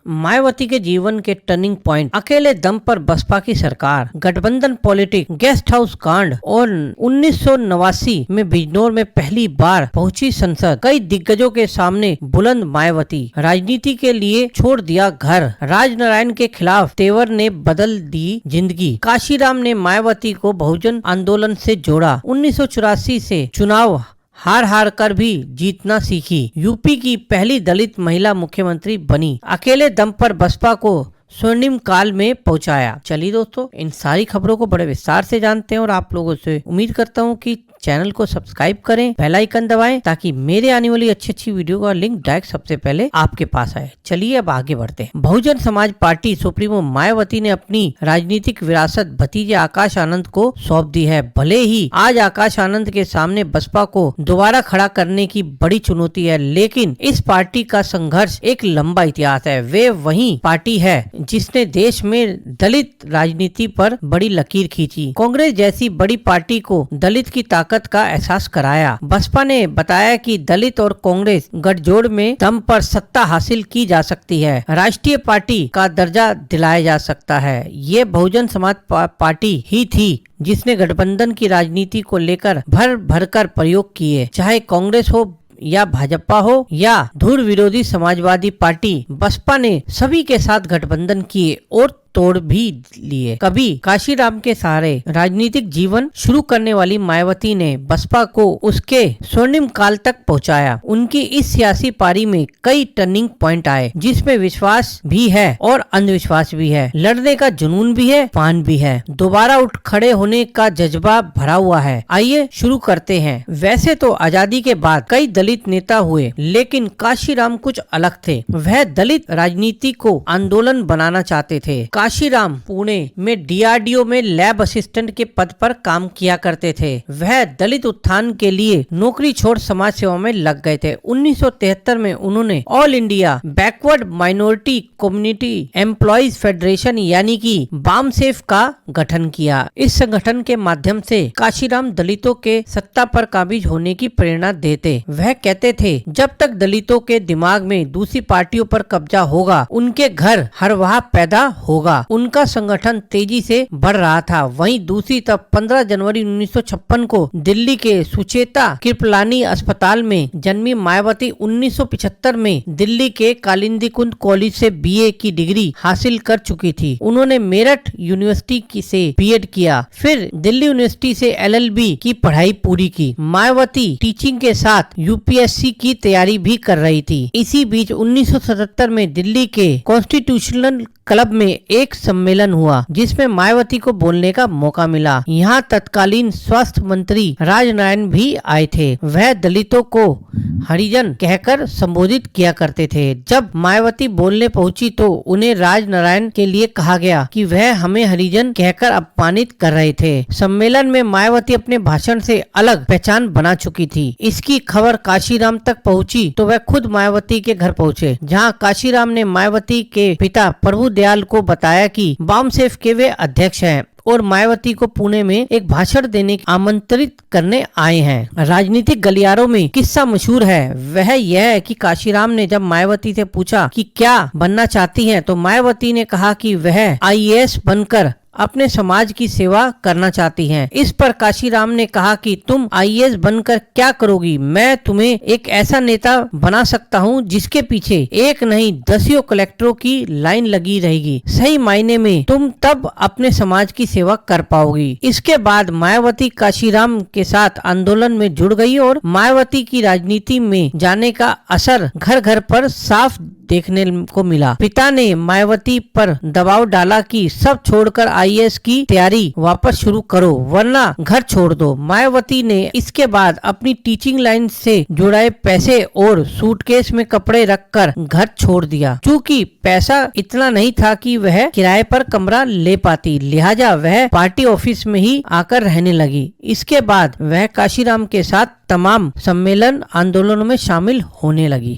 मायावती के जीवन के टर्निंग पॉइंट, अकेले दम पर बसपा की सरकार, गठबंधन पॉलिटिक्स, गेस्ट हाउस कांड और 1989 में बिजनौर में पहली बार पहुंची संसद, कई दिग्गजों के सामने बुलंद मायावती, राजनीति के लिए छोड़ दिया घर, राजनारायण के खिलाफ तेवर ने बदल दी जिंदगी, काशीराम ने मायावती को बहुजन आंदोलन से जोड़ा, 1984 से चुनाव हार कर भी जीतना सीखी, यूपी की पहली दलित महिला मुख्यमंत्री बनी, अकेले दम पर बसपा को स्वर्णिम काल में पहुंचाया। चलिए दोस्तों, इन सारी खबरों को बड़े विस्तार से जानते हैं और आप लोगों से उम्मीद करता हूं कि चैनल को सब्सक्राइब करें, बेल आइकन दबाएं ताकि मेरे आने वाली अच्छी वीडियो का लिंक डायरेक्ट सबसे पहले आपके पास आए। चलिए अब आगे बढ़ते हैं। बहुजन समाज पार्टी सुप्रीमो मायावती ने अपनी राजनीतिक विरासत भतीजे आकाश आनंद को सौंप दी है। भले ही आज आकाश आनंद के सामने बसपा को दोबारा खड़ा करने की बड़ी चुनौती है, लेकिन इस पार्टी का संघर्ष एक लंबा इतिहास है। वे वही पार्टी है जिसने देश में दलित राजनीति पर बड़ी लकीर खींची, कांग्रेस जैसी बड़ी पार्टी को दलित की ताकत का एहसास कराया। बसपा ने बताया कि दलित और कांग्रेस गठजोड़ में दम पर सत्ता हासिल की जा सकती है, राष्ट्रीय पार्टी का दर्जा दिलाया जा सकता है। ये बहुजन समाज पार्टी ही थी जिसने गठबंधन की राजनीति को लेकर भर कर प्रयोग किए, चाहे कांग्रेस हो या भाजपा हो या धुर विरोधी समाजवादी पार्टी, बसपा ने सभी के साथ गठबंधन किए और तोड़ भी लिए। कभी काशीराम के सहारे राजनीतिक जीवन शुरू करने वाली मायावती ने बसपा को उसके स्वर्णिम काल तक पहुंचाया। उनकी इस सियासी पारी में कई टर्निंग पॉइंट आए, जिसमें विश्वास भी है और अंधविश्वास भी है, लड़ने का जुनून भी है, पान भी है, दोबारा उठ खड़े होने का जज्बा भरा हुआ है। आइए शुरू करते हैं। वैसे तो आजादी के बाद कई दलित नेता हुए, लेकिन काशीराम कुछ अलग थे। वह दलित राजनीति को आंदोलन बनाना चाहते थे। काशीराम पुणे में डीआरडीओ में लैब असिस्टेंट के पद पर काम किया करते थे। वह दलित उत्थान के लिए नौकरी छोड़ समाज सेवा में लग गए थे। 1973 में उन्होंने all India backward minority community employees federation यानी कि बामसेफ का गठन किया। इस संगठन के माध्यम से काशीराम दलितों के सत्ता पर काबिज होने की प्रेरणा देते। वह कहते थे, जब तक दलितों के दिमाग में दूसरी पार्टियों पर कब्जा होगा, उनके घर हर वह पैदा होगा। उनका संगठन तेजी से बढ़ रहा था। वहीं दूसरी तरफ 15 जनवरी 1956 को दिल्ली के सुचेता कृपलानी अस्पताल में जन्मी मायावती 1975 में दिल्ली के कालिंदी कुंज कॉलेज से बीए की डिग्री हासिल कर चुकी थी। उन्होंने मेरठ यूनिवर्सिटी से बीएड किया, फिर दिल्ली यूनिवर्सिटी से एलएलबी की पढ़ाई पूरी की। मायावती टीचिंग के साथ यूपीएससी की तैयारी भी कर रही थी। इसी बीच 1977 में दिल्ली के कॉन्स्टिट्यूशनल क्लब में एक सम्मेलन हुआ, जिसमें मायावती को बोलने का मौका मिला। यहाँ तत्कालीन स्वास्थ्य मंत्री राजनारायण भी आए थे। वह दलितों को हरिजन कहकर संबोधित किया करते थे। जब मायावती बोलने पहुंची तो उन्हें राजनारायण के लिए कहा गया कि वह हमें हरिजन कहकर अपमानित कर रहे थे। सम्मेलन में मायावती अपने भाषण से अलग पहचान बना चुकी थी। इसकी खबर काशीराम तक पहुंची तो वह खुद मायावती के घर पहुंचे, जहां काशीराम ने मायावती के पिता प्रभु दयाल को बताया कि बामसेफ के वे अध्यक्ष हैं और मायावती को पुणे में एक भाषण देने आमंत्रित करने आए हैं। राजनीतिक गलियारों में किस्सा मशहूर है। वह यह है कि काशीराम ने जब मायावती से पूछा कि क्या बनना चाहती हैं, तो मायावती ने कहा कि वह आईएएस बनकर अपने समाज की सेवा करना चाहती हैं। इस पर काशीराम ने कहा कि तुम आईएएस बनकर क्या करोगी? मैं तुम्हें एक ऐसा नेता बना सकता हूं जिसके पीछे एक नहीं दसियों कलेक्टरों की लाइन लगी रहेगी। सही मायने में तुम तब अपने समाज की सेवा कर पाओगी। इसके बाद मायावती काशीराम के साथ आंदोलन में जुड़ गई और मायावती की राजनीति में जाने का असर घर घर पर साफ देखने को मिला। पिता ने मायावती पर दबाव डाला कि सब छोड़कर आईएएस की तैयारी वापस शुरू करो वरना घर छोड़ दो। मायावती ने इसके बाद अपनी टीचिंग लाइन से जुड़ाए पैसे और सूटकेस में कपड़े रखकर घर छोड़ दिया। चूँकि पैसा इतना नहीं था कि वह किराए पर कमरा ले पाती, लिहाजा वह पार्टी ऑफिस में ही आकर रहने लगी। इसके बाद वह काशीराम के साथ तमाम सम्मेलन आंदोलनों में शामिल होने लगी।